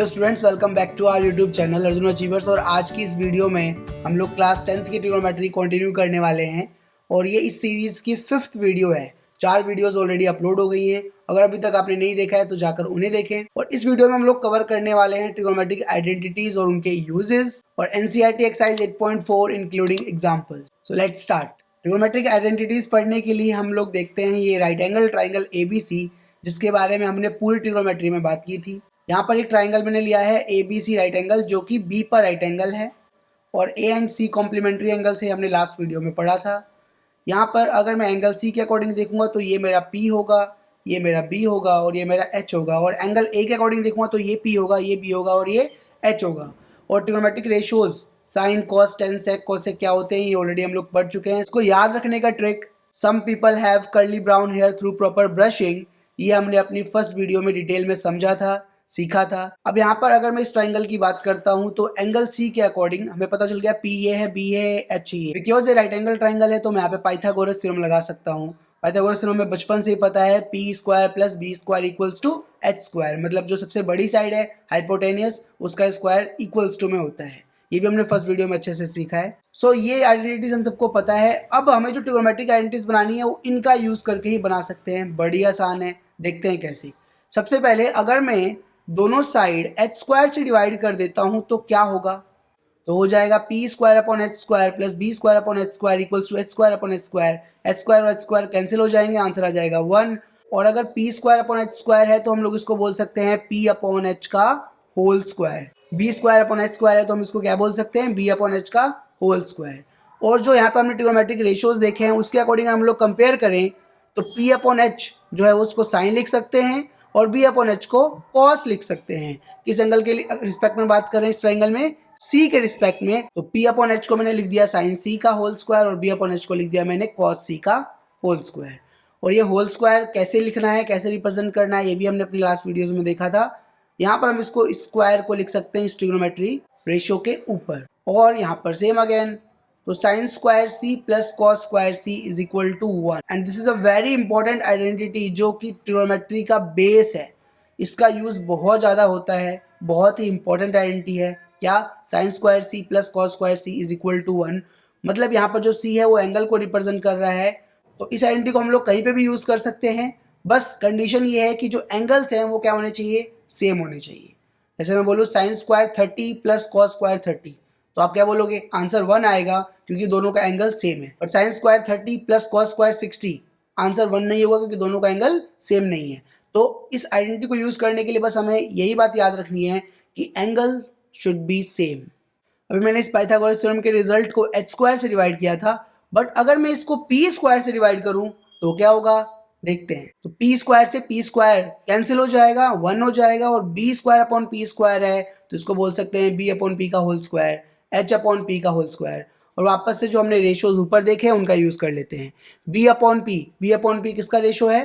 Hello students, welcome back to our YouTube channel Arjun Achievers. और आज की इस वीडियो में हम लोग क्लास 10th की ट्रिग्नोमेट्री कंटिन्यू करने वाले हैं और ये इस सीरीज़ की 5th वीडियो है। 4 वीडियोस ऑलरेडी अपलोड हो गई हैं। अगर अभी तक आपने नहीं देखा है तो जाकर उन्हें देखें। और इस वीडियो में हम लोग कवर करने वाले हैं ट्रिग्नोमेट्रिक आइडेंटिटीज और उनके यूजेस और NCERT exercise 8.4 including example. So let's start. Trigonometric identities पढ़ने के लिए हम लोग देखते हैं ये राइट एंगल ट्राइंगल ABC, जिसके बारे में हमने पूरी ट्रिग्नोमेट्री में बात की थी। यहाँ पर एक ट्राइंगल मैंने लिया है ABC राइट एंगल, जो कि B पर राइट एंगल है और A and C complementary angle से हमने लास्ट वीडियो में पढ़ा था। यहाँ पर अगर मैं एंगल C के अकॉर्डिंग देखूंगा तो ये मेरा P होगा, ये मेरा B होगा और ये मेरा H होगा। और एंगल A के अकॉर्डिंग देखूंगा तो ये P होगा, ये B होगा और ये H होगा। और trigonometric ratios sine cos tan sec cosec क्या होते हैं ये ऑलरेडी हम लोग पढ़ चुके हैं। इसको याद रखने का trick, some people have curly brown hair through proper brushing, ये हमने अपनी फर्स्ट वीडियो में डिटेल में समझा था, सीखा था। अब यहाँ पर अगर मैं इस ट्राइंगल की बात करता हूँ तो एंगल C के अकॉर्डिंग हमें पता चल गया P ये है, B है, H ये। बिकॉज ये राइट एंगल ट्राइंगल है तो मैं यहाँ पे पाइथागोरस थ्योरम लगा सकता हूँ। पाइथागोरस थ्योरम में बचपन से ही पता है P² + B² equals to H², मतलब जो सबसे बड़ी साइड है हाइपोटेनियस उसका स्क्वायर इक्वल्स टू में होता है। ये भी हमने फर्स्ट वीडियो में अच्छे से सीखा है। सो ये आइडेंटिटीज हम सबको पता है। अब हमें जो ट्रिग्नोमेट्रिक आइडेंटिटीज बनानी है वो इनका यूज करके ही बना सकते हैं। बड़ी आसान है, देखते हैं कैसे। सबसे पहले अगर मैं दोनों साइड H² से डिवाइड कर देता हूं तो क्या होगा, तो हो जाएगा P² / H² + B² / H² equals to H² / H²। H² और H² कैंसिल हो जाएंगे, आंसर आ जाएगा 1। और अगर P² / H² है तो हम लोग इसको बोल सकते हैं P/H का होल स्क्वायर। B² / H² है तो हम इसको क्या बोल सकते हैं, B/H का होल स्क्वायर। और जो यहाँ पे हमने ट्रिग्नोमेट्रिक रेशियोज देखे हैं उसके अकॉर्डिंग हम लोग कंपेयर करें तो P/H जो है उसको साइन लिख सकते हैं और B/H को कॉस लिख सकते हैं। किस एंगल के रिस्पेक्ट में बात करें इस ट्राइंगल में, C के रिस्पेक्ट में, तो P/H को मैंने लिख दिया साइन C का होल स्क्वायर और B/H को लिख दिया मैंने कॉस C का होल स्क्वायर। और ये होल स्क्वायर कैसे लिखना है, कैसे रिप्रेजेंट करना है, ये भी हमने अपनी लास्ट वीडियोज में देखा था। यहाँ पर हम इसको स्क्वायर को लिख सकते हैं इस ट्रिग्नोमेट्री रेशियो के ऊपर। और यहाँ पर सेम अगेन, तो sin square C + cos square C is equal to 1। And this is a very important identity जो कि ट्रिग्नोमेट्री का बेस है। इसका यूज बहुत ज़्यादा होता है, बहुत ही इंपॉर्टेंट आइडेंटिटी है। क्या, sin square C + cos square C is equal to 1। मतलब यहाँ पर जो C है वो एंगल को रिप्रेजेंट कर रहा है। तो इस आइडेंटिटी को हम लोग कहीं पे भी यूज कर सकते हैं। बस कंडीशन ये है कि जो एंगल्स हैं वो क्या होने चाहिए, सेम होने चाहिए। जैसे मैं बोलूँ sin स्क्वायर 30 + cos स्क्वायर 30, तो आप क्या बोलोगे, आंसर 1 आएगा क्योंकि दोनों का एंगल सेम है। But sin square 30 + cos square 60, answer 1 नहीं होगा क्योंकि दोनों का एंगल सेम नहीं है। तो इस आइडेंटिटी को यूज करने के लिए बस हमें यही बात याद रखनी है कि एंगल शुड बी सेम। अभी मैंने इस पाइथागोरस थ्योरम के रिजल्ट को H² से डिवाइड किया था, बट अगर मैं इसको P² से डिवाइड करूं तो क्या होगा, देखते हैं। तो P² से P² कैंसिल हो जाएगा, 1 हो जाएगा और B² / P² है तो इसको बोल सकते हैं B/P का होल स्क्वायर, H/P का होल स्क्वायर। और वापस से जो हमने रेशियोज ऊपर देखे हैं उनका यूज कर लेते हैं। B/P किसका रेशियो है,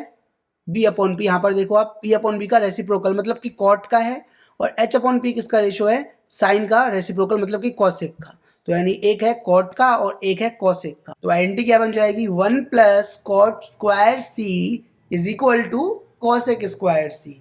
B/P, यहाँ पर देखो आप, P/P का रेसिप्रोकल मतलब कि कॉट का है और H/P किसका रेशियो है, साइन का रेसिप्रोकल मतलब कि कॉसेक का। तो यानी एक है कॉट का और एक है कॉसेक का। तो आइडेंटिटी क्या बन जाएगी, 1 + cot square C is equal to cosec square C।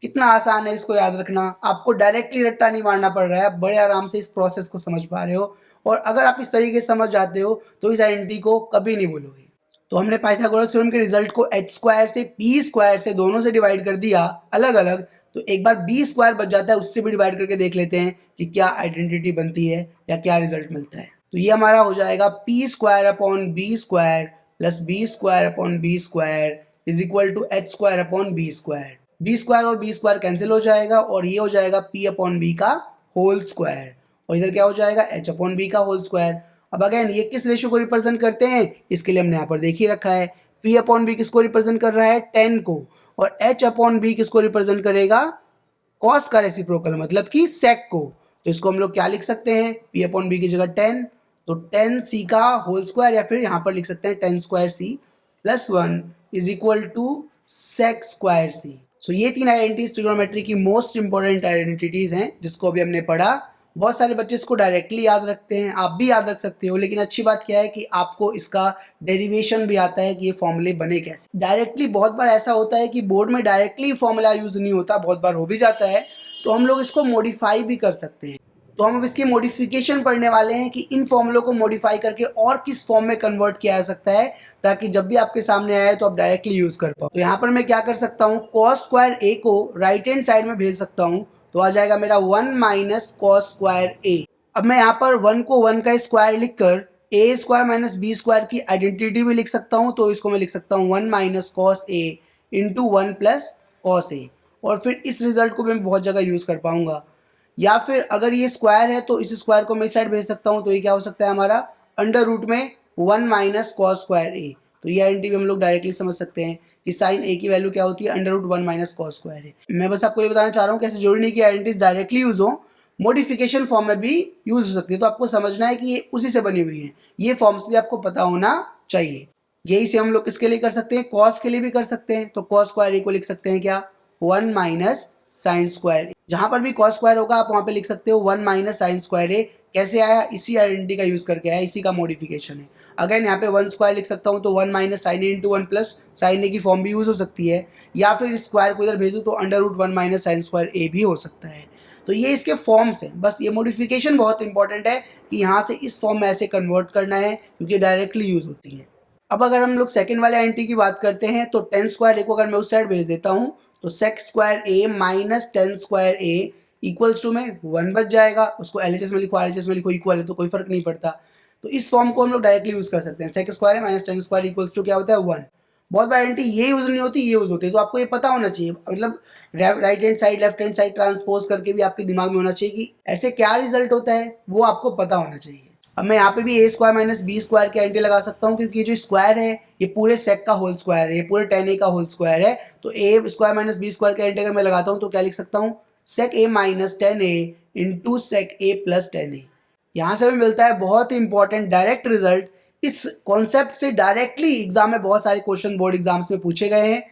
कितना आसान है इसको याद रखना, आपको डायरेक्टली रट्टा नहीं मारना पड़ रहा है, आप बड़े आराम से इस प्रोसेस को समझ पा रहे हो। और अगर आप इस तरीके से समझ जाते हो तो इस आइडेंटिटी को कभी नहीं भूलोगे। तो हमने पाइथागोरस थ्योरम के रिजल्ट को H² से P² से दोनों से डिवाइड कर दिया अलग अलग, तो एक बार B² बच जाता है, उससे भी डिवाइड करके देख लेते हैं कि क्या आइडेंटिटी बनती है या क्या रिजल्ट मिलता है। तो ये हमारा हो जाएगा P² / B² + B² / B² is equal to H² / B²। B² और B² कैंसिल हो जाएगा और ये हो जाएगा P/B का होल स्क्वायर और इधर क्या हो जाएगा, H/B का होल स्क्वायर। अब अगेन ये किस रेशियो को रिप्रेजेंट करते हैं, इसके लिए हमने यहाँ पर देख ही रखा है। P/B किसको रिप्रेजेंट कर रहा है, 10 को, और H/B किसको रिप्रेजेंट करेगा, कॉस का रेसिप्रोकल मतलब कि सेक को। तो इसको हम लोग क्या लिख सकते हैं, P/B की जगह 10, तो 10C का होल स्क्वायर या फिर यहाँ पर लिख सकते हैं 10² C + 1 is equal to sec² C। So ये 3 आइडेंटिटीज ट्रिग्नोमेट्री की मोस्ट इंपॉर्टेंट आइडेंटिटीज हैं जिसको अभी हमने पढ़ा। बहुत सारे बच्चे इसको डायरेक्टली याद रखते हैं, आप भी याद रख सकते हो, लेकिन अच्छी बात क्या है कि आपको इसका डेरिवेशन भी आता है कि ये फॉर्मूले बने कैसे। डायरेक्टली बहुत बार ऐसा होता है कि बोर्ड में डायरेक्टली फॉर्मूला यूज नहीं होता, बहुत बार हो भी जाता है, तो हम लोग इसको मॉडिफाई भी कर सकते हैं। तो हम अब इसकी मॉडिफिकेशन पढ़ने वाले हैं कि इन फॉर्मूलों को मॉडिफाई करके और किस फॉर्म में कन्वर्ट किया जा सकता है, ताकि जब भी आपके सामने आए तो आप डायरेक्टली यूज कर पाओ। तो यहाँ पर मैं क्या कर सकता हूँ, कॉस स्क्वायर ए को राइट हैंड साइड में भेज सकता हूँ, तो आ जाएगा मेरा 1 माइनस कॉस स्क्वायर ए। अब मैं यहाँ पर 1 को 1 का स्क्वायर लिखकर ए स्क्वायर माइनस बी स्क्वायर की आइडेंटिटी भी लिख सकता हूँ। तो इसको मैं लिख सकता हूँ 1 minus cos A into 1 plus cos A, और फिर इस रिजल्ट को मैं बहुत जगह यूज़ कर पाऊंगा। या फिर अगर ये स्क्वायर है तो इस स्क्वायर को मैं इस साइड भेज सकता हूँ, तो ये क्या हो सकता है हमारा अंडर रूट में 1 माइनस कॉस स्क्वायर ए। तो ये आइडेंटिटी भी हम लोग डायरेक्टली समझ सकते हैं कि साइन ए की वैल्यू क्या होती है, under root 1 minus cos square A. मैं बस आपको ये बताना चाह रहा हूँ कैसे जरूरी नहीं कि आइडेंटिटीज डायरेक्टली यूज हो, मॉडिफिकेशन फॉर्म में भी यूज हो सकती है। तो आपको समझना है कि ये उसी से बनी हुई है, ये फॉर्म्स भी आपको पता होना चाहिए। यही से हम लोग किसके लिए कर सकते हैं, कॉस के लिए भी कर सकते हैं। तो कॉस स्क्वायर ए को लिख सकते हैं क्या, 1 माइनस साइन स्क्वायर ए। जहां पर भी कॉस स्क्वायर होगा आप वहां पे लिख सकते हो 1 माइनस साइन स्क्वायर ए। कैसे आया, इसी आइडेंटिटी का यूज करके आया, इसी का मॉडिफिकेशन है। अगेन यहाँ पे 1 स्क्वायर लिख सकता हूँ, तो 1 माइनस साइन ए इंटू 1 प्लस साइन ए की फॉर्म भी यूज हो सकती है। या फिर स्क्वायर को इधर भेजूँ तो under root 1 minus sine square A भी हो सकता है। तो ये इसके फॉर्म्स हैं। बस ये मॉडिफिकेशन बहुत इंपॉर्टेंट है कि यहाँ से इस फॉर्म में ऐसे कन्वर्ट करना है, क्योंकि डायरेक्टली यूज होती है। अब अगर हम लोग सेकंड वाले आइडेंटिटी की बात करते हैं, तो 10 स्क्वायर ए को अगर मैं उस साइड भेज देता हूँ, तो sec square A minus 10 square A equals to में 1 बच जाएगा। उसको एलएचएस में लिखो, आरएचएस में लिखो, इक्वल है तो कोई फर्क नहीं पड़ता। तो इस फॉर्म को हम लोग डायरेक्टली यूज कर सकते हैं। सेक स्क्वायर है माइनस 10 स्क्वायर इक्वल्स टू क्या होता है 1। बहुत बार आइडेंटिटी ये यूज नहीं होती, ये यूज होती है। तो आपको ये पता होना चाहिए, मतलब right hand side left hand side transpose करके भी आपके दिमाग में होना चाहिए कि ऐसे क्या रिजल्ट होता है, वो आपको पता होना चाहिए। अब मैं यहाँ पे भी ए स्क्वायर माइनस बी स्क्वायर की आइडेंटिटी लगा सकता हूँ, क्योंकि ये जो स्क्वायर है ये पूरे सेक का होल स्क्वायर है, ये पूरे 10a का होल स्क्वायर है। तो ए स्क्वायर माइनस बी स्क्वायर की आइडेंटिटी अगर मैं लगाता हूँ तो क्या लिख सकता हूँ, सेक ए माइनस 10a इंटू सेक ए प्लस 10a। यहाँ से हमें मिलता है बहुत ही इंपॉर्टेंट डायरेक्ट रिजल्ट। इस कॉन्सेप्ट से डायरेक्टली एग्जाम में बहुत सारे क्वेश्चन बोर्ड एग्जाम्स में पूछे गए हैं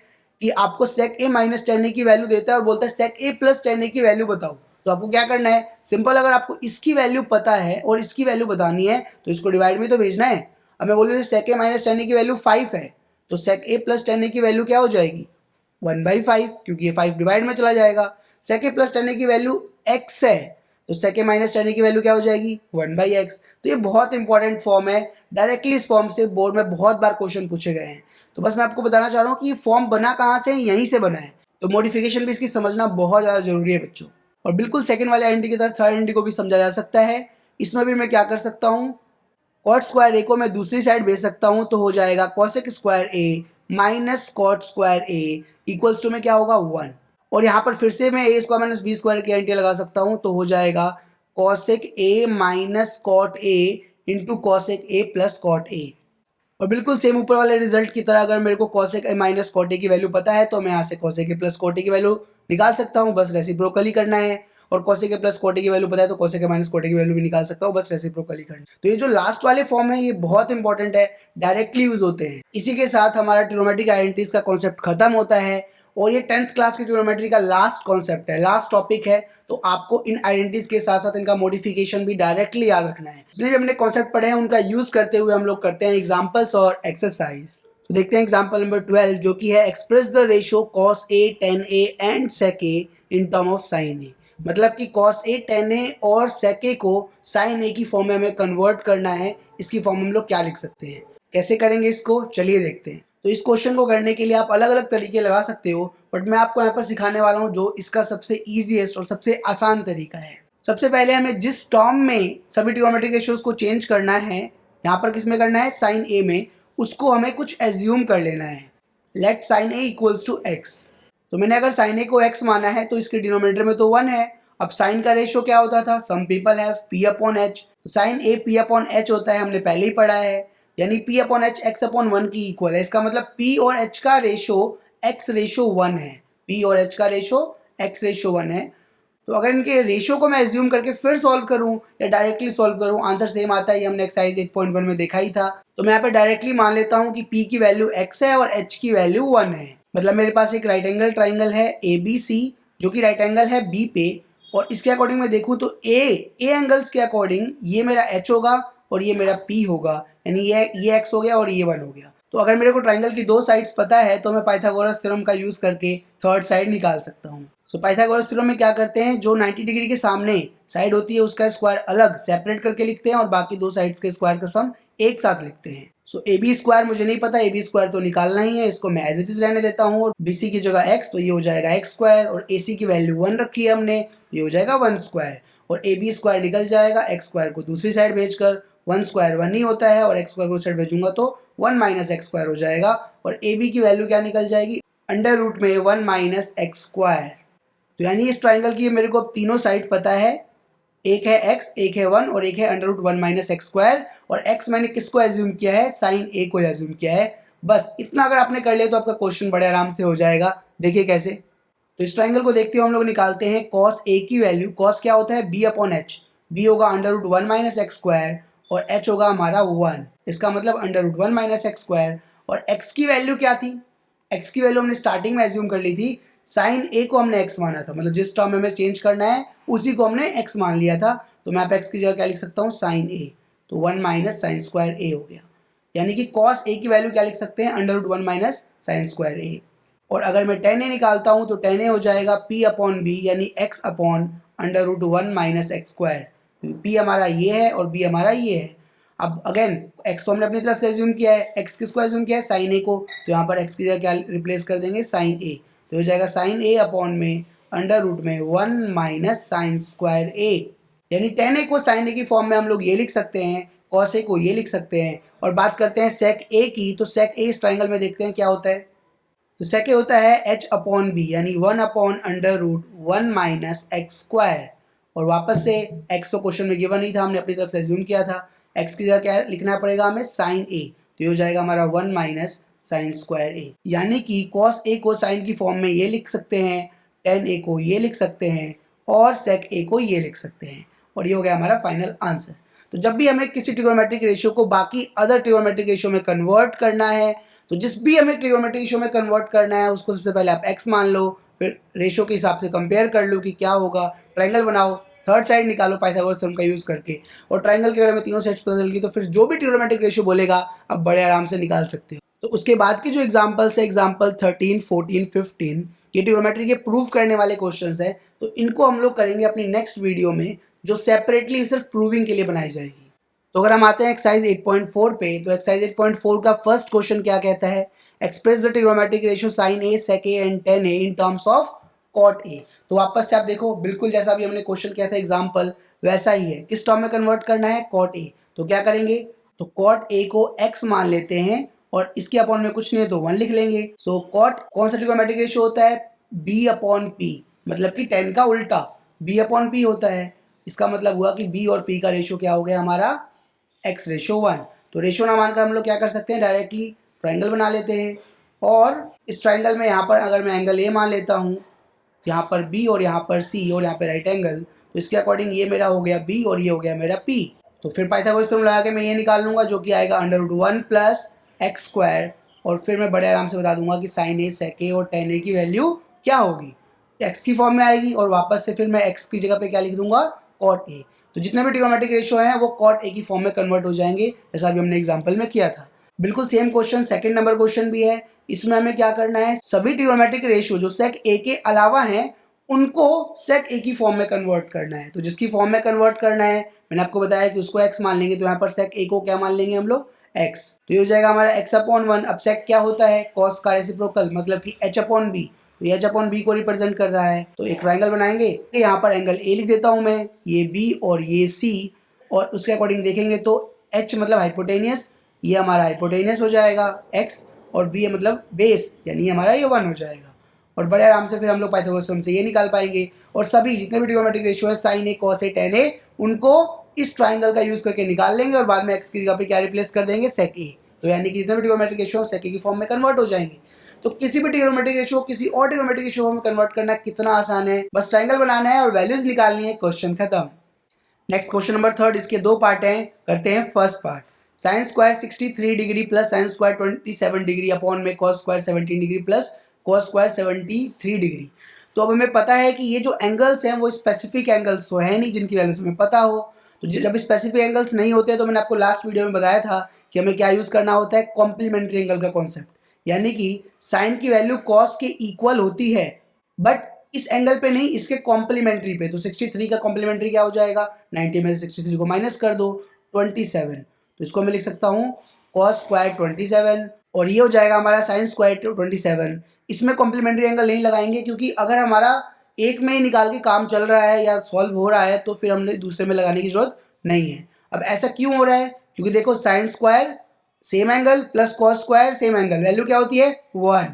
कि आपको सेक ए माइनस 10a की वैल्यू देता है और बोलता है सेक ए प्लस 10a की वैल्यू बताओ। तो आपको क्या करना है, सिंपल, अगर आपको इसकी वैल्यू पता है और इसकी वैल्यू बतानी है तो इसको डिवाइड में तो भेजना है। अब मैं बोलूँ सेक ए माइनस 10a की वैल्यू 5 है, तो सेक ए प्लस 10a की वैल्यू क्या हो जाएगी 1/5, क्योंकि ये 5 डिवाइड में चला जाएगा। सेक ए प्लस 10a की वैल्यू x है, तो सेक ए माइनस 10a की वैल्यू क्या हो जाएगी 1/x। तो ये बहुत इंपॉर्टेंट फॉर्म है, डायरेक्टली इस फॉर्म से बोर्ड में बहुत बार क्वेश्चन पूछे गए हैं। तो बस मैं आपको बताना चाह रहा हूँ कि ये फॉर्म बना कहाँ से, यहीं से बना है। तो मॉडिफिकेशन भी इसकी समझना बहुत ज़्यादा जरूरी है बच्चों। और बिल्कुल सेकंड वाले आइडेंटिटी की तरह थर्ड आइडेंटिटी को भी समझा जा सकता है। इसमें भी मैं क्या कर सकता हूँ, कॉट स्क्वायर ए को मैं दूसरी साइड भेज सकता हूँ, तो हो जाएगा cosec square A minus cot square A equals to में क्या होगा 1। और यहाँ पर फिर से मैं A square minus B square की आइडेंटिटी लगा सकता हूँ, तो हो जाएगा cosec A minus cot A into cosec A plus cot A. और बिल्कुल सेम ऊपर वाले रिजल्ट की तरह अगर मेरे को cosec A minus cot A की वैल्यू पता है तो मैं यहाँ से cosec A plus cot A की वैल्यू निकाल सकता हूँ, बस रेसिप्रोकली करना है। और cosec A plus cot A की वैल्यू पता है तो cosec A minus cot A की वैल्यू भी निकाल सकता हूँ, बस रेसिप्रोकली करना है। तो ये जो लास्ट वाले फॉर्म है ये बहुत इंपॉर्टेंट है, डायरेक्टली यूज होते हैं। इसी के साथ हमारा ट्रिग्नोमेट्रिक आइडेंटिटीज का कॉन्सेप्ट खत्म होता है और ये 10th क्लास की ट्रिग्नोमेट्री का लास्ट कॉन्सेप्ट है, लास्ट टॉपिक है। तो आपको इन आइडेंटिटीज के साथ साथ इनका मॉडिफिकेशन भी डायरेक्टली याद रखना है। जितने भी हमने कॉन्सेप्ट पढ़े हैं उनका यूज करते हुए हम लोग करते हैं एग्जाम्पल्स और एक्सरसाइज। तो देखते हैं एग्जाम्पल नंबर 12, जो कि है express the ratio cos A 10a and sec A in term of sine A. मतलब कि कॉस ए 10a और सेक ए को साइन ए की फॉर्म में हमें कन्वर्ट करना है। इसकी फॉर्म हम लोग क्या लिख सकते हैं, कैसे करेंगे इसको, चलिए देखते हैं। तो इस क्वेश्चन को करने के लिए आप अलग अलग तरीके लगा सकते हो, बट मैं आपको यहाँ पर सिखाने वाला हूँ जो इसका सबसे ईजीएस्ट और सबसे आसान तरीका है। सबसे पहले हमें जिस टर्म में सभी ट्रिग्नोमेट्रिक रेशियोज को चेंज करना है, यहाँ पर किस में करना है, साइन ए में, उसको हमें कुछ एज्यूम कर लेना है। Let sine A equals to X. तो मैंने अगर साइन ए को एक्स माना है तो इसके डिनोमिनेटर में तो 1 है। अब साइन का रेशियो क्या होता था, some people have P upon H. तो sine A P upon H होता है, हमने पहले ही पढ़ा है, यानी p upon H X upon 1 की इक्वल है। इसका मतलब p और h का रेशो x रेशो 1 है, p और h का रेशो x रेशो 1 है। तो अगर इनके रेशो को मैं एज्यूम करके फिर सॉल्व करूं या डायरेक्टली सॉल्व करूं, आंसर सेम आता है, ये हमने एक्सरसाइज 8.1 में देखा ही था। तो मैं यहाँ पे डायरेक्टली मान लेता हूँ कि p की वैल्यू x है और h की वैल्यू 1 है। मतलब मेरे पास एक राइट एंगल ट्राइंगल है ABC जो कि राइट एंगल है B पे, और इसके अकॉर्डिंग मैं देखूँ तो ए एंगल्स के अकॉर्डिंग ये मेरा h होगा और ये मेरा p होगा, यानी ये x हो गया और ये 1 हो गया। तो अगर मेरे को ट्राइंगल की दो साइड्स पता है तो मैं पाइथागोरस थ्योरम का यूज करके थर्ड साइड निकाल सकता हूँ। सो पाइथागोरस थ्योरम में क्या करते हैं, जो 90 डिग्री के सामने साइड होती है उसका स्क्वायर अलग सेपरेट करके लिखते हैं और बाकी दो साइड्स के स्क्वायर का सम एक साथ लिखते हैं। सो ए बी स्क्वायर मुझे नहीं पता, ए बी स्क्वायर तो निकालना ही है, इसको मैं एज इट इज रहने देता हूँ और बी सी की जगह एक्स, तो ये हो जाएगा एक्स स्क्वायर और ए सी की वैल्यू 1 रखी है हमने, तो ये हो जाएगा 1 स्क्वायर और ए बी स्क्वायर निकल जाएगा एक्स स्क्वायर को दूसरी साइड भेजकर, 1 स्क्वायर 1 ही होता है और एक्स स्क्वायर को साइड भेजूंगा तो 1 माइनस एक्स स्क्वायर हो जाएगा और ए बी की वैल्यू क्या निकल जाएगी, अंडर रूट में 1 माइनस एक्स स्क्वायर। तो यानी इस ट्राइंगल की मेरे को अब तीनों साइड पता है, एक है x, एक है 1 और एक है under root 1 minus X square और x मैंने किसको एज्यूम किया है, साइन a को एज्यूम किया है। बस इतना अगर आपने कर लिया तो आपका क्वेश्चन बड़े आराम से हो जाएगा। देखिए कैसे, तो इस ट्राइंगल को देखते हुए हम लोग निकालते हैं cos a की वैल्यू। cos क्या होता है, b अपॉन h, b होगा under root 1 minus X square और h होगा हमारा 1, इसका मतलब under root 1 minus X square. और x की वैल्यू क्या थी, x की वैल्यू हमने स्टार्टिंग में एज्यूम कर ली थी, साइन a को हमने x माना था, मतलब जिस टर्म में हमें चेंज करना है उसी को हमने x मान लिया था, तो मैं आप x की जगह क्या लिख सकता हूँ, साइन a, तो 1 माइनस साइन स्क्वायर a हो गया। यानी कि cos a की वैल्यू क्या लिख सकते हैं, under root 1 minus sine square a। और अगर मैं tan a निकालता हूँ तो tan a हो जाएगा p अपॉन बी यानी x upon under root 1 minus X square. p हमारा ये है और b हमारा ये है। अब अगेन x तो हमने अपनी तरफ से एज्यूम किया है, x किसको एज्यूम किया है, साइन a को, तो यहाँ पर x की जगह क्या रिप्लेस कर देंगे, साइन a, तो हो जाएगा साइन a अपॉन में अंडर रूट में 1 माइनस साइन स्क्वायर a। यानी tan a को साइन a की फॉर्म में हम लोग ये लिख सकते हैं, cos a को ये लिख सकते हैं। और बात करते हैं sec a की, तो sec a इस ट्राइंगल में देखते हैं क्या होता है, तो sec a होता है h अपॉन बी यानी 1 upon under root 1 minus X square. और वापस से x तो क्वेश्चन में गिवन नहीं था, हमने अपनी तरफ से एज्यूम किया था, x की जगह क्या लिखना पड़ेगा हमें, साइन a, तो ये हो जाएगा हमारा 1 माइनस साइन स्क्वायर a। यानी कि cos a को साइन की फॉर्म में ये लिख सकते हैं, tan a को ये लिख सकते हैं और sec a को ये लिख सकते हैं, और ये हो गया हमारा फाइनल आंसर। तो जब भी हमें किसी ट्रिग्नोमेट्रिक रेशियो को बाकी अदर ट्रिग्नोमेट्रिक रेशियो में कन्वर्ट करना है, तो जिस भी हमें ट्रिग्नोमेट्रिक रेशियो में कन्वर्ट करना है उसको सबसे पहले आप x मान लो, फिर रेशियो के हिसाब से कंपेयर कर लो कि क्या होगा, ट्राइंगल बनाओ, थर्ड साइड निकालो पाइथागोरस थ्योरम का यूज़ करके, और ट्राइंगल के अगर हमें तीनों साइड्स पता चल गई तो फिर जो भी ट्रिग्नोमेट्रिक रेशियो बोलेगा आप बड़े आराम से निकाल सकते हो। तो उसके बाद के जो एग्जाम्पल्स है, एग्जाम्पल 13, 14, 15, ये ट्रिग्नोमेट्री के प्रूव करने वाले क्वेश्चंस है, तो इनको हम लोग करेंगे अपनी नेक्स्ट वीडियो में, जो सेपरेटली सिर्फ प्रूविंग के लिए बनाई जाएगी। तो अगर हम आते हैं एक्सरसाइज 8.4 पे, तो एक्सरसाइज 8.4 का फर्स्ट क्वेश्चन क्या कहता है, express the trigonometric ratio sine A, sec A and tan A in terms of cot A. तो वापस से आप देखो, बिल्कुल जैसा भी हमने क्वेश्चन किया था एग्जाम्पल वैसा ही है, किस टर्म में कन्वर्ट करना है, कॉट ए। तो क्या करेंगे, तो कॉट ए को x मान लेते हैं और इसके अपॉन में कुछ नहीं है तो 1 लिख लेंगे। सो कॉट कौन सा ट्रिग्नोमेट्रिक रेशियो होता है, b अपॉन p, मतलब कि 10 का उल्टा b अपॉन p होता है। इसका मतलब हुआ कि b और p का रेशियो क्या हो गया हमारा, x रेशियो 1। तो रेशियो ना मानकर हम लोग क्या कर सकते हैं, डायरेक्टली ट्राइंगल बना लेते हैं। और इस ट्राइंगल में यहाँ पर अगर मैं एंगल a मान लेता हूँ, यहाँ पर b और यहाँ पर c और यहाँ पे राइट एंगल, तो इसके अकॉर्डिंग ये मेरा हो गया b और ये हो गया मेरा p। तो फिर पाइथागोरस थ्योरम लगा के मैं ये निकाल लूँगा जो कि आएगा under root 1 plus X square, और फिर मैं बड़े आराम से बता दूंगा कि साइन ए, सेक ए और टेन ए की वैल्यू क्या होगी, एक्स की फॉर्म में आएगी, और वापस से फिर मैं एक्स की जगह पे क्या लिख दूंगा, कॉट ए। तो जितने भी ट्रिग्नोमेट्रिक रेशियो हैं वो कॉट ए की फॉर्म में कन्वर्ट हो जाएंगे, जैसा अभी हमने एग्जाम्पल में किया था। बिल्कुल same question second number question भी है। इसमें हमें क्या करना है, सभी ट्रिग्नोमेट्रिक रेशियो जो सेक ए के अलावा हैं उनको सेक ए की फॉर्म में कन्वर्ट करना है। तो जिसकी फॉर्म में कन्वर्ट करना है मैंने आपको बताया कि उसको x मान लेंगे, तो यहाँ पर सेक ए को क्या मान लेंगे हम लोग, x। तो ये हो जाएगा हमारा x अपॉन 1। अब सेक क्या होता है, कॉस का रेसिप्रोकल, मतलब कि h अपॉन बी, तो ये h अपॉन बी को रिप्रेजेंट कर रहा है। तो एक ट्राइंगल बनाएंगे, यहाँ पर एंगल a लिख देता हूँ मैं, ये b और ये c, और उसके अकॉर्डिंग देखेंगे तो h मतलब हाइपोटेनियस, ये हमारा हाइपोटेनियस हो जाएगा x, और b मतलब बेस, यानी हमारा ये 1 हो जाएगा। और बड़े आराम से फिर हम लोग पाइथागोरस थ्योरम से ये निकाल पाएंगे। और सभी जितने भी ट्रिग्नोमेट्रिक रेशियो है, sign A, cos A, ten ए, उनको इस ट्राइंगल का यूज़ करके निकाल लेंगे और बाद में एक्स की जगह पे क्या रिप्लेस कर देंगे, सेक ए। तो यानी कि जितने भी ट्रिग्नोमेट्रिक रेशियो सेक ए की फॉर्म में कन्वर्ट हो जाएंगे। तो किसी भी ट्रिग्नोमेट्रिक रेशियो किसी और ट्रिग्नोमेट्रिक रेशियो में कन्वर्ट करना कितना आसान है, बस ट्राइंगल बनाना है और वैल्यूज निकालनी है, क्वेश्चन खत्म। नेक्स्ट क्वेश्चन नंबर थर्ड, इसके दो पार्ट हैं, करते हैं first part. Sine square 63 degree plus sine square 27 degree upon में cos square 17 degree plus cos square 73 degree. तो अब हमें पता है कि ये जो एंगल्स हैं वो स्पेसिफिक एंगल्स तो है नहीं जिनकी वैल्यूज हमें पता हो। तो जब स्पेसिफिक एंगल्स नहीं होते तो मैंने आपको लास्ट वीडियो में बताया था कि हमें क्या यूज़ करना होता है, कॉम्प्लीमेंट्री एंगल का कॉन्सेप्ट, यानी कि साइन की वैल्यू कॉस के इक्वल होती है बट इस एंगल पे नहीं, इसके कॉम्प्लीमेंट्री पे। तो 63 का कॉम्प्लीमेंट्री क्या हो जाएगा, 90 में से 63 को माइनस कर दो, 27। तो इसको मैं लिख सकता हूँ कॉस स्क्वायर 27 और ये हो जाएगा हमारा साइन स्क्वायर 27। इसमें कॉम्प्लीमेंट्री एंगल नहीं लगाएंगे क्योंकि अगर हमारा एक में ही निकाल के काम चल रहा है या सॉल्व हो रहा है तो फिर हमने दूसरे में लगाने की जरूरत नहीं है। अब ऐसा क्यों हो रहा है, क्योंकि देखो sine square same angle plus cos square same angle, value क्या होती है 1,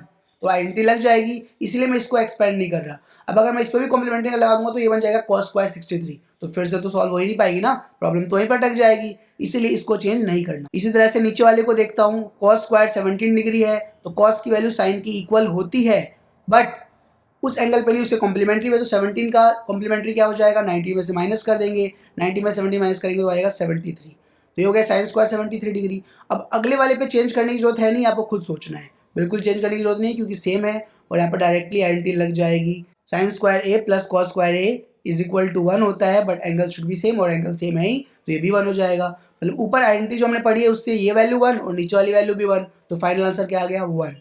तो आइडेंटिटी लग जाएगी, इसलिए मैं इसको एक्सपेंड नहीं कर रहा। अब अगर मैं इस पर भी कॉम्प्लीमेंट्री लगा दूंगा तो ये बन जाएगा कॉस स्क्वायर 63, तो फिर से तो सॉल्व हो ही नहीं पाएगी ना, प्रॉब्लम तो वहीं पर अटक जाएगी, इसीलिए इसको चेंज नहीं करना। इसी तरह से नीचे वाले को देखता हूँ, कॉस स्क्वायर 17 डिग्री है तो कॉस की वैल्यू साइन की इक्वल होती है, बट उस एंगल पे नहीं, उसके कॉम्प्लीमेंट्री में। तो 17 का कॉम्प्लीमेंट्री क्या हो जाएगा, 90 में से माइनस कर देंगे, 90 में 70 माइनस करेंगे तो आएगा 73। तो ये हो गया साइन स्क्वायर 73 डिग्री। अब अगले वाले पे चेंज करने की जरूरत है नहीं, आपको खुद सोचना है, बिल्कुल चेंज करने की जरूरत नहीं क्योंकि सेम है और यहाँ पर डायरेक्टली आइडेंटिटी लग जाएगी। Sine square A plus cos square A is equal to 1 होता है, but angle should be same और एंगल सेम है ही, तो ये भी 1 हो जाएगा। मतलब ऊपर आइडेंटिटी जो हमने पढ़ी है उससे ये वैल्यू 1 और नीचे वाली वैल्यू भी 1, तो फाइनल आंसर क्या आ गया 1।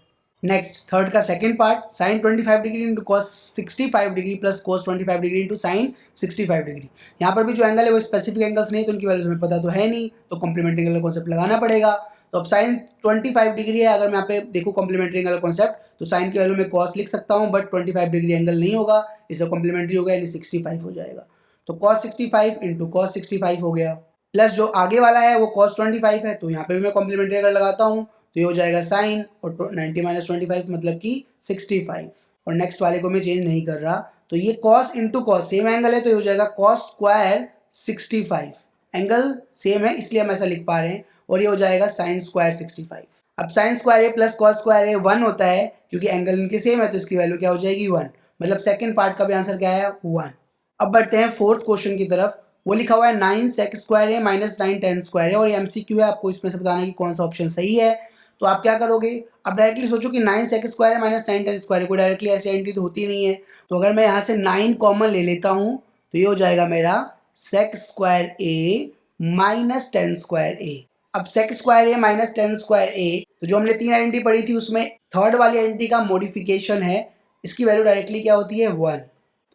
नेक्स्ट थर्ड का second part, sine 25 degree into cos 65 degree plus cos 25 degree into sine 65 degree. यहाँ पर भी जो एंगल है वो स्पेसिफिक एंगल्स नहीं, तो उनकी वैल्यूज हमें पता तो है नहीं, तो कॉम्प्लीमेंट्री एंगल कॉन्सेप्ट लगाना पड़ेगा। तो अब साइन 25 डिग्री है, अगर मैं यहाँ पे देखूँ कॉम्प्लीमेंट्री एंगल कॉन्सेप्ट, तो साइन की वैल्यू में कॉस लिख सकता हूँ, बट 25 डिग्री एंगल नहीं होगा, इससे कॉम्प्लीमेंट्री होगा यानी 65 हो जाएगा। तो कॉस 65 इंटू कॉस 65 हो गया, प्लस जो आगे वाला है वो कॉस 25 है, तो यहाँ पे भी मैं कॉम्प्लीमेंट्री एंगल लगाता हूँ, तो ये हो जाएगा साइन और 90 माइनस 25 मतलब कि 65। और नेक्स्ट वाले को मैं चेंज नहीं कर रहा, तो ये cos into cos same angle है, तो ये हो जाएगा कॉस स्क्वायर 65, एंगल सेम है इसलिए हम ऐसा लिख पा रहे हैं, और ये हो जाएगा साइन स्क्वायर 65। अब sign square A plus cos square ए 1 होता है, क्योंकि एंगल इनके सेम है तो इसकी वैल्यू क्या हो जाएगी 1, मतलब सेकेंड पार्ट का भी आंसर क्या है 1। अब बढ़ते हैं फोर्थ क्वेश्चन की तरफ, वो लिखा हुआ है 9 सेक स्क्वायर है माइनस 9 टेन स्क्वायर है, और ये MCQ है, आपको इसमें से बताना है कि कौन सा ऑप्शन सही है। तो आप क्या करोगे, अब डायरेक्टली सोचो कि 9 सेक स्क्वायर है माइनस 9 टेन स्क्वायर है, कोई डायरेक्टली ऐसी आइडेंटिटी तो होती नहीं है, तो अगर मैं यहाँ से 9 कॉमन ले लेता हूँ तो ये हो जाएगा मेरा सेक square A minus 10 square A. अब सेक स्क्वायर ए माइनस 10 स्क्वायर ए, तो जो हमने 3 आइडेंटिटी पढ़ी थी उसमें थर्ड वाली आइडेंटिटी का मॉडिफिकेशन है, इसकी वैल्यू डायरेक्टली क्या होती है 1।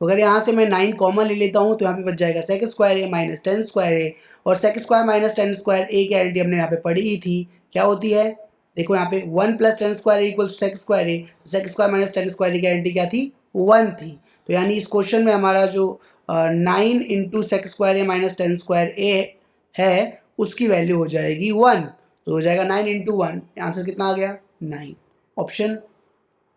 तो अगर यहाँ से मैं 9 कॉमन ले लेता हूँ तो यहाँ पे बच जाएगा सेक स्क्वायर ए माइनस 10 स्क्वायर ए, और सेक स्क्वायर माइनस 10 स्क्वायर ए की आइडेंटिटी हमने यहाँ पे पढ़ी थी, क्या होती है, देखो यहाँ पे 1 plus 10 square equal sec square A, sec square minus 10 square की आइडेंटिटी क्या थी 1 थी। तो यानी इस क्वेश्चन में हमारा जो 9 into sec square A minus 10 square ए है उसकी वैल्यू हो जाएगी 1, तो हो जाएगा 9 इंटू 1, आंसर कितना आ गया 9, ऑप्शन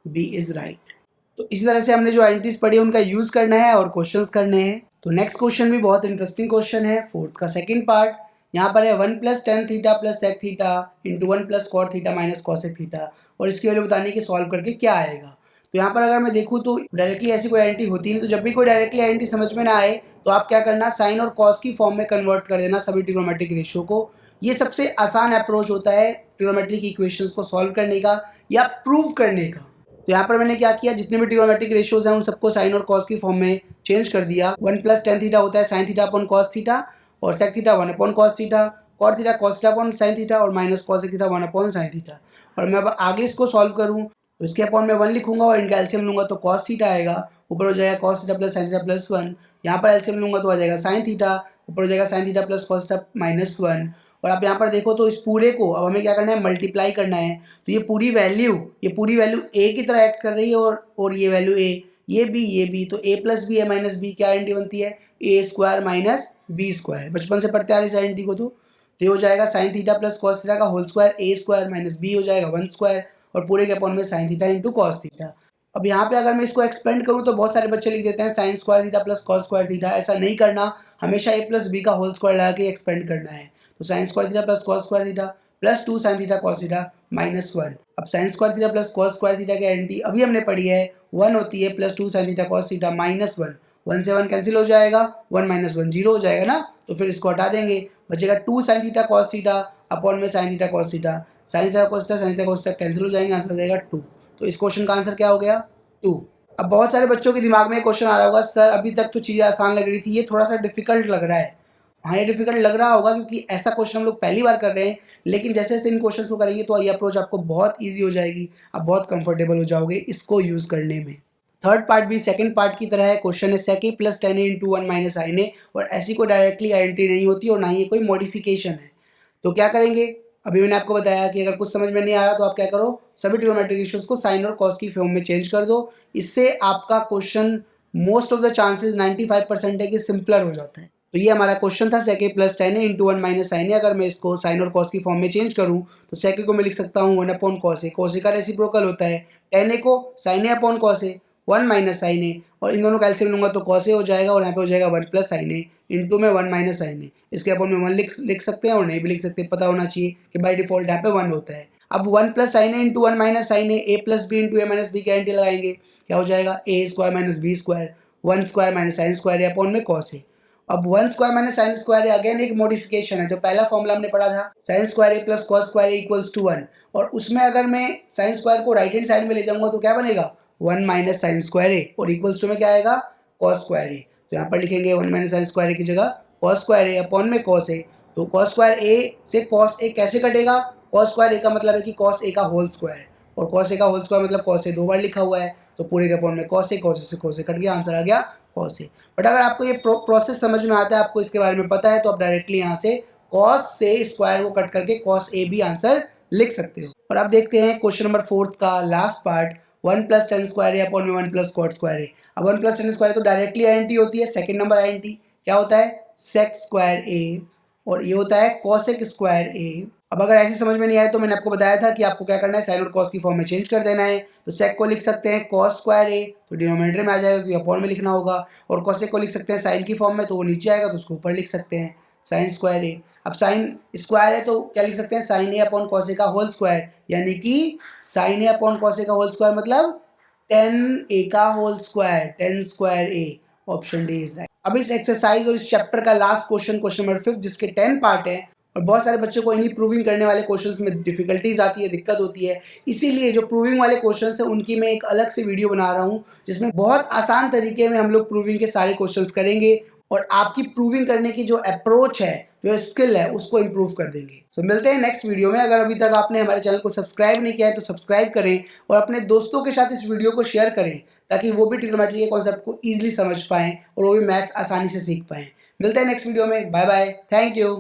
बी इज राइट। तो इसी तरह से हमने जो आइडेंटिटीज पढ़ी उनका यूज करना है और क्वेश्चंस करने हैं। तो नेक्स्ट क्वेश्चन भी बहुत इंटरेस्टिंग क्वेश्चन है, फोर्थ का सेकंड पार्ट, यहाँ पर है 1 plus tan theta plus sec theta into 1 plus cot theta minus cosec theta, और इसकी वैल्यू बताने की सॉल्व करके क्या आएगा। तो यहाँ पर अगर मैं देखूँ तो डायरेक्टली ऐसी कोई आइडेंटिटी होती नहीं, तो जब भी कोई डायरेक्टली आइडेंटिटी समझ में ना आए तो आप क्या करना, साइन और कॉस की फॉर्म में कन्वर्ट कर देना सभी ट्रिग्नोमेट्रिक रेशियो को। ये सबसे आसान अप्रोच होता है ट्रिग्नोमेट्रिक इक्वेशंस को सॉल्व करने का या प्रूव करने का। तो यहाँ पर मैंने क्या किया, जितने भी ट्रिग्नोमेट्रिक रेशियोज हैं उन सबको साइन और कॉस की फॉर्म में चेंज कर दिया। 1 प्लस टेन थीटा होता है sine theta upon cos theta, और sec theta 1 upon cos theta, cot theta cos theta upon sine theta, और minus cosec theta 1 upon sine theta. और मैं अब आगे इसको सॉल्व करूँ तो इसके अपॉन मैं 1 लिखूंगा और इनका एलसीएम लूंगा तो कॉस थीटा आएगा, ऊपर हो जाएगा cos theta plus sine theta plus 1, यहाँ पर एलसीएम लूंगा तो आ जाएगा साइन थीटा, ऊपर हो जाएगा sine theta plus cos theta minus 1। और आप यहाँ पर देखो तो इस पूरे को अब हमें क्या करना है, मल्टीप्लाई करना है। तो ये पूरी वैल्यू ए की तरह एक्ट कर रही है, और ये वैल्यू ए, ये बी, तो ए प्लस बी ए माइनस बी क्या आइडेंटिटी बनती है, ए स्क्वायर माइनस बी स्क्वायर। बचपन से पढ़ते आ रहे इस आइडेंटिटी को, तो ये हो जाएगा sine theta plus cos theta का होल स्क्वायर ए स्क्वायर माइनस बी हो जाएगा 1 स्क्वायर, और पूरे के अपॉन में sine theta into cos theta. अब यहाँ पे अगर मैं इसको एक्सपेंड करूँ तो बहुत सारे बच्चे लिख देते हैं sine square theta plus cos square theta, ऐसा नहीं करना, हमेशा ए प्लस बी का होल स्क्वायर लगा के एक्सपेंड करना है। तो sine square theta plus cos square theta plus 2 sine theta cos theta minus 1। अब sine square theta plus cos square theta की आइडेंटिटी अभी हमने पढ़ी है 1 होती है, plus 2 sine theta cos theta minus 1, 1 से 1 कैंसिल हो जाएगा, 1 माइनस 1 0 हो जाएगा ना, तो फिर इसको हटा देंगे, बचेगा 2 sine theta cos theta upon में sine theta cos theta, sine theta cos theta sine theta cos theta cancel हो जाएंगे, आंसर हो जाएगा 2। तो इस क्वेश्चन का आंसर क्या हो गया 2। अब बहुत सारे बच्चों के दिमाग में क्वेश्चन आ रहा होगा, सर अभी तक तो चीज़ें आसान लग रही थी, ये थोड़ा सा डिफिकल्ट लग रहा है। हाँ, ये डिफिकल्ट लग रहा होगा क्योंकि ऐसा क्वेश्चन हम लोग पहली बार कर रहे हैं, लेकिन जैसे जैसे इन क्वेश्चंस को करेंगे तो ये अप्रोच आपको बहुत ईजी हो जाएगी, आप बहुत कंफर्टेबल हो जाओगे इसको यूज़ करने में। थर्ड पार्ट भी सेकंड पार्ट की तरह है। क्वेश्चन है sec a plus tan a into 1 minus sin a, और ऐसी कोई डायरेक्टली आइडेंटिटी नहीं होती और ना ही ये कोई मॉडिफिकेशन है। तो क्या करेंगे, अभी मैंने आपको बताया कि अगर कुछ समझ में नहीं आ रहा तो आप क्या करो, सभी ट्रिग्नोमेट्रिक रेशियोज को साइन और कॉस की फॉर्म में चेंज कर दो। इससे आपका question most of the chances 95% है कि सिंपलर हो जाता है। तो ये हमारा क्वेश्चन था sec a plus tan a into 1 minus sin a। अगर मैं इसको साइन और कॉस की फॉर्म में चेंज करूँ तो sec a को मैं लिख सकता हूँ 1 upon cos a, cos a का रेसिप्रोकल होता है, tan a को sin a upon cos a 1 minus sin a, और इन दोनों का एलसीएम लूंगा तो cos a हो जाएगा और यहाँ पे हो जाएगा 1 प्लस sin a इंटू में 1 माइनस sin a। इसके अपॉन में 1 लिख सकते हैं और नहीं भी लिख सकते, पता होना चाहिए कि बाई डिफॉल्ट यहाँ पे 1 होता है। अब 1 plus sin a into 1 minus sin a plus B into a minus B की गारंटी लगाएंगे, क्या हो जाएगा a square minus B square 1 square minus sine square upon में cos a। अब 1 square minus sine square again एक modification है। जो पहला फॉर्मूला हमने पढ़ा था sine square a plus cos square a equals to 1, और उसमें अगर मैं साइन स्क्वायर को राइट हैंड साइड में ले जाऊंगा तो क्या बनेगा 1 माइनस साइन स्क्वायर a, और इक्वल्स टू में क्या आएगा कॉस स्क्वायर a। तो यहाँ पर लिखेंगे 1 माइनस साइन स्क्वायर a की जगह कॉस स्क्वायर a अपॉन में cos a। तो कॉस स्क्वायर a से cos a कैसे कटेगा, कॉस स्क्वायर a का मतलब है कि cos a का होल स्क्वायर, और cos a का होल स्क्वायर मतलब cos a 2 बार लिखा हुआ है, तो पूरे के अपॉन में cos a से cos a कट गया, आंसर आ गया cos a। बट अगर आपको ये प्रोसेस समझ में आता है, आपको इसके बारे में पता है, तो आप डायरेक्टली यहाँ से cos से स्क्वायर को कट करके cos a भी आंसर लिख सकते हो। और अब देखते हैं क्वेश्चन नंबर 4 का last part, 1 plus tan square A upon में 1 प्लस कॉट स्क्वायर ए। अब 1 प्लस टेन स्क्वायर तो डायरेक्टली आइडेंटिटी होती है, सेकंड नंबर आइडेंटिटी क्या होता है सेक स्क्वायर ए, और ये होता है कॉसेक स्क्वायर ए। अब अगर ऐसे समझ में नहीं आए तो मैंने आपको बताया था कि आपको क्या करना है, साइन और कॉस की फॉर्म में चेंज कर देना है। तो सेक को लिख सकते हैं कॉस स्क्वायर ए, तो डिनोमिनेटर में आ जाएगा क्योंकि अपॉन में लिखना होगा, और कॉसेक को लिख सकते हैं साइन की फॉर्म में, तो वो नीचे आएगा तो उसको ऊपर लिख सकते हैं साइन स्क्वायर ए। अब साइन स्क्वायर है तो क्या लिख सकते हैं sine A upon cos A का होल स्क्वायर, यानी कि sine A upon cos A का होल स्क्वायर मतलब 10a का whole square 10 square a। Option D is right. अब इस एक्सरसाइज और इस चैप्टर का लास्ट क्वेश्चन, क्वेश्चन नंबर 5, जिसके 10 पार्ट है, और बहुत सारे बच्चों को इन्हीं प्रूविंग करने वाले क्वेश्चंस में डिफिकल्टीज आती है, दिक्कत होती है। इसीलिए जो प्रूविंग वाले क्वेश्चंस है उनकी मैं एक अलग से वीडियो बना रहा हूँ, जिसमें बहुत आसान तरीके में हम लोग प्रूविंग के सारे क्वेश्चंस करेंगे और आपकी प्रूविंग करने की जो अप्रोच है, जो स्किल है, उसको इम्प्रूव कर देंगे। सो मिलते हैं नेक्स्ट वीडियो में। अगर अभी तक आपने हमारे चैनल को सब्सक्राइब नहीं किया है तो सब्सक्राइब करें और अपने दोस्तों के साथ इस वीडियो को शेयर करें, ताकि वो भी ट्रिग्नोमेट्री के कॉन्सेप्ट को ईजिली समझ पाएं और वो भी मैथ्स आसानी से सीख पाएं। मिलते हैं नेक्स्ट वीडियो में। Bye bye, thank you.